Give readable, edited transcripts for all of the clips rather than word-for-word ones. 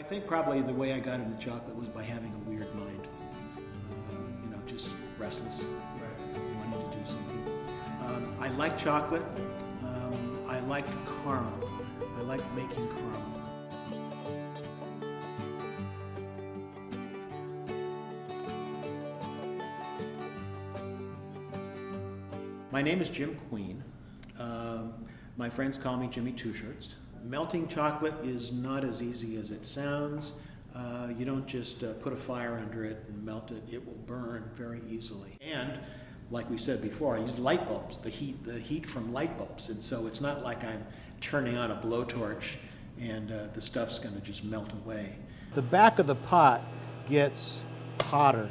I think probably the way I got into chocolate was by having a weird mind. You know, just restless, wanting to do something. I like chocolate. I like caramel. I like making caramel. My name is Jim Queen. My friends call me Jimmie 2Shirts. Melting chocolate is not as easy as it sounds. You don't just put a fire under it and melt it. It will burn very easily. And like we said before, I use light bulbs, the heat from light bulbs. And so it's not like I'm turning on a blowtorch and the stuff's going to just melt away. The back of the pot gets hotter.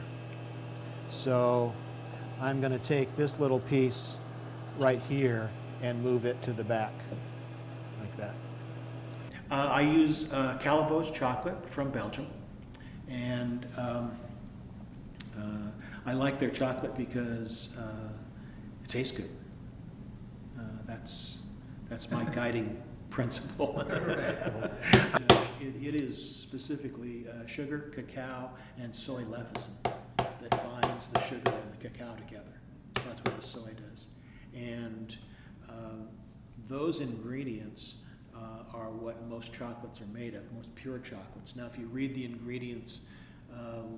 So I'm going to take this little piece right here and move it to the back, like that. I use Callebaut's chocolate from Belgium, and I like their chocolate because it tastes good. That's my guiding principle. It is specifically sugar, cacao, and soy lecithin that binds the sugar and the cacao together. That's what the soy does. And those ingredients are what most chocolates are made of, most pure chocolates. Now, if you read the ingredients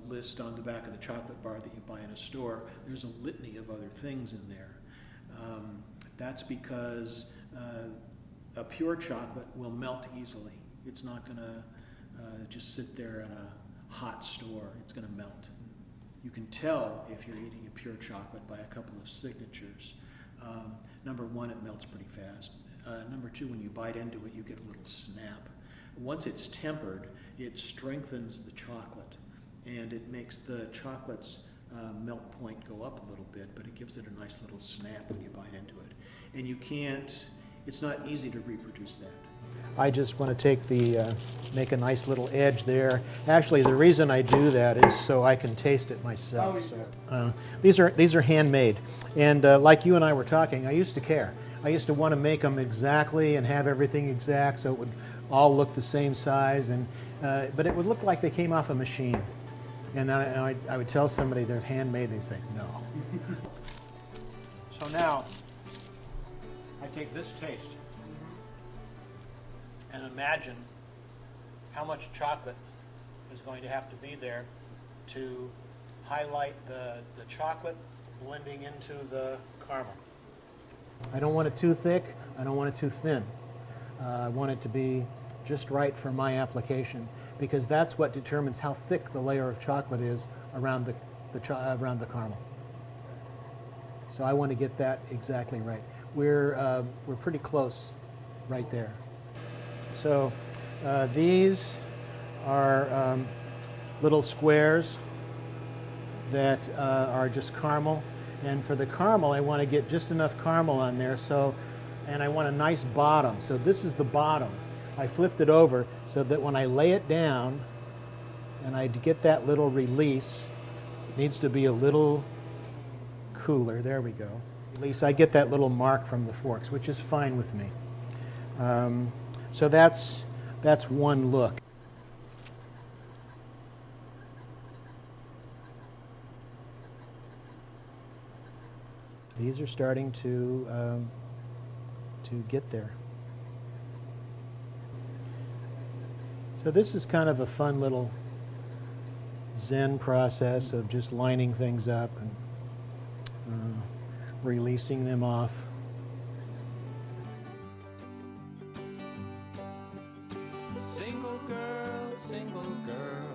list on the back of the chocolate bar that you buy in a store, there's a litany of other things in there. That's because a pure chocolate will melt easily. It's not going to just sit there in a hot store. It's going to melt. You can tell if you're eating a pure chocolate by a couple of signatures. Number one, it melts pretty fast. Number two, when you bite into it, you get a little snap. Once it's tempered, it strengthens the chocolate, and it makes the chocolate's melt point go up a little bit, but it gives it a nice little snap when you bite into it. And you can't, it's not easy to reproduce that. I just want to take make a nice little edge there. Actually, the reason I do that is so I can taste it myself. So, these are handmade, and like you and I were talking, I used to care. I used to want to make them exactly and have everything exact so it would all look the same size, and but it would look like they came off a machine. And I would tell somebody they're handmade, and they'd say no. So now I take this taste and imagine how much chocolate is going to have to be there to highlight the chocolate blending into the caramel. I don't want it too thick, I don't want it too thin. I want it to be just right for my application, because that's what determines how thick the layer of chocolate is around the caramel. So I want to get that exactly right. We're pretty close right there. So these are little squares that are just caramel. And for the caramel, I want to get just enough caramel on there, and I want a nice bottom. So this is the bottom. I flipped it over so that when I lay it down and I get that little release, it needs to be a little cooler. There we go. At least I get that little mark from the forks, which is fine with me. So that's one look. These are starting to get there. So this is kind of a fun little Zen process of just lining things up and releasing them off. Single girl,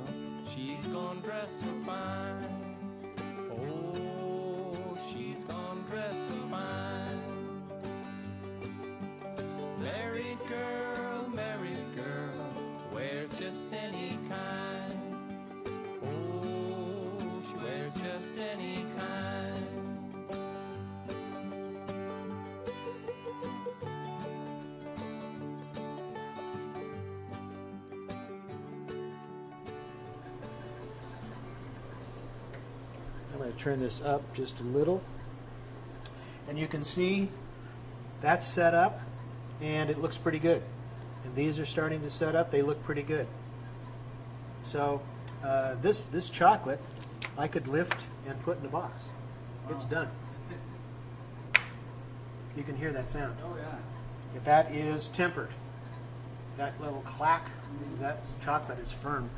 she's gonna dress so fine. Oh, she's gonna dress so fine. Married girl, wears just any kind. Oh, she wears just any kind. I'm going to turn this up just a little. And you can see that's set up and it looks pretty good. And these are starting to set up, they look pretty good. So this chocolate I could lift and put in a box. It's done. You can hear that sound. Oh, yeah. If that is tempered, that little clack, that chocolate is firm.